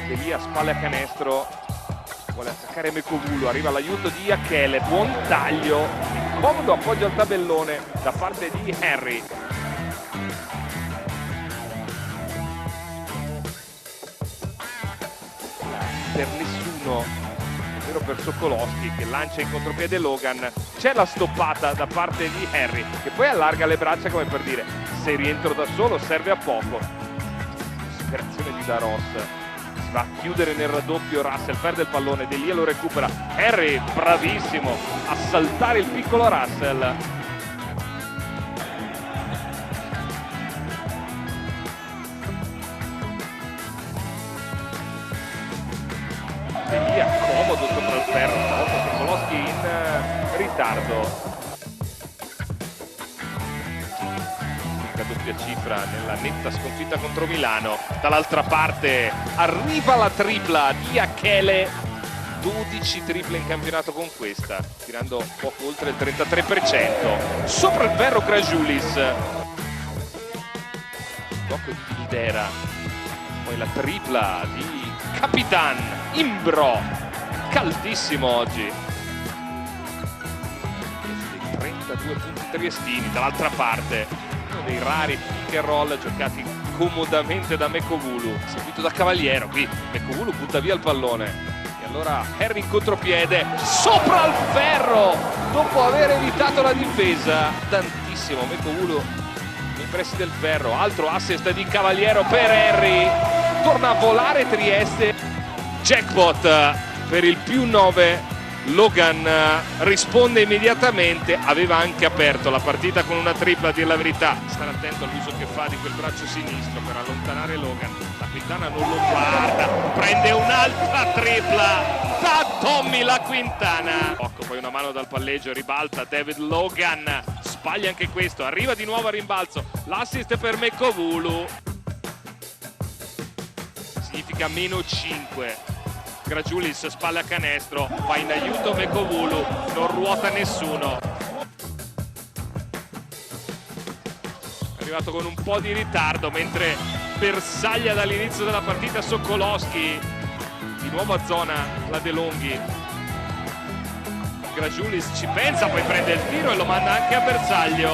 Delia, spalle a canestro, vuole attaccare Mekovulu, arriva l'aiuto di Akele, buon taglio, comodo appoggio al tabellone da parte di Henry. Per nessuno, ovvero per Sokolowski che lancia in contropiede Logan, c'è la stoppata da parte di Henry che poi allarga le braccia come per dire se rientro da solo serve a poco. Disperazione di Daros, si va a chiudere nel raddoppio, Russell perde il pallone, Delia lo recupera, Henry bravissimo a saltare il piccolo Russell. Delia comodo sopra il ferro, stavolta Sokolowski in ritardo. La doppia cifra nella netta sconfitta contro Milano. Dall'altra parte arriva la tripla di Akele, 12 triple in campionato con questa, tirando poco oltre il 33%. Sopra il ferro Grajulis, tocco di Vildera, poi la tripla di Capitan Imbro, caldissimo oggi. 32 punti triestini. Dall'altra parte uno dei rari pick and roll giocati comodamente da Mekovulu, seguito da Cavaliero. Qui Mekovulu butta via il pallone e allora Henry in contropiede sopra il ferro dopo aver evitato la difesa. Tantissimo Mekovulu nei pressi del ferro. Altro assist di Cavaliero per Henry, torna a volare Trieste. Jackpot per il +9. Logan risponde immediatamente, aveva anche aperto la partita con una tripla, a dir la verità. Stare attento all'uso che fa di quel braccio sinistro per allontanare Logan. La Quintana non lo guarda, prende un'altra tripla da Tommy La Quintana. Poi una mano dal palleggio, ribalta David Logan, sbaglia anche questo, arriva di nuovo a rimbalzo, l'assist per Mekovulu. Significa -5. Grajulis spalle a canestro, va in aiuto Mekovulu, non ruota nessuno. È arrivato con un po' di ritardo mentre bersaglia dall'inizio della partita Sokolowski. Di nuovo a zona la De Longhi. Grajulis ci pensa, poi prende il tiro e lo manda anche a bersaglio.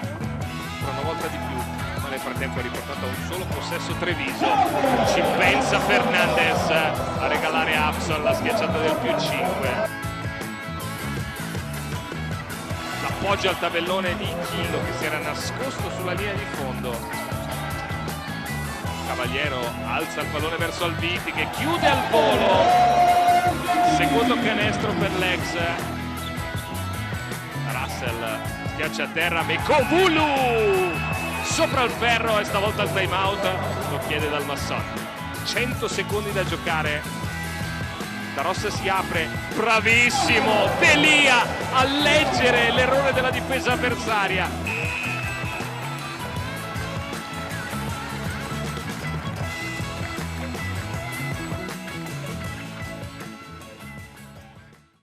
Per una volta di più, ma nel frattempo è riportato a un solo possesso Treviso. Ci pensa Fernandez a regalare a Upson la schiacciata del +5. L'appoggio al tabellone di Chilo che si era nascosto sulla linea di fondo. Cavaliero alza il pallone verso Alviti che chiude al volo. Secondo canestro per l'ex. Russell schiaccia a terra Mekovulu sopra il ferro e stavolta il time out lo chiede dal Masson. 100 secondi da giocare. Daros si apre, bravissimo Delia a leggere l'errore della difesa avversaria.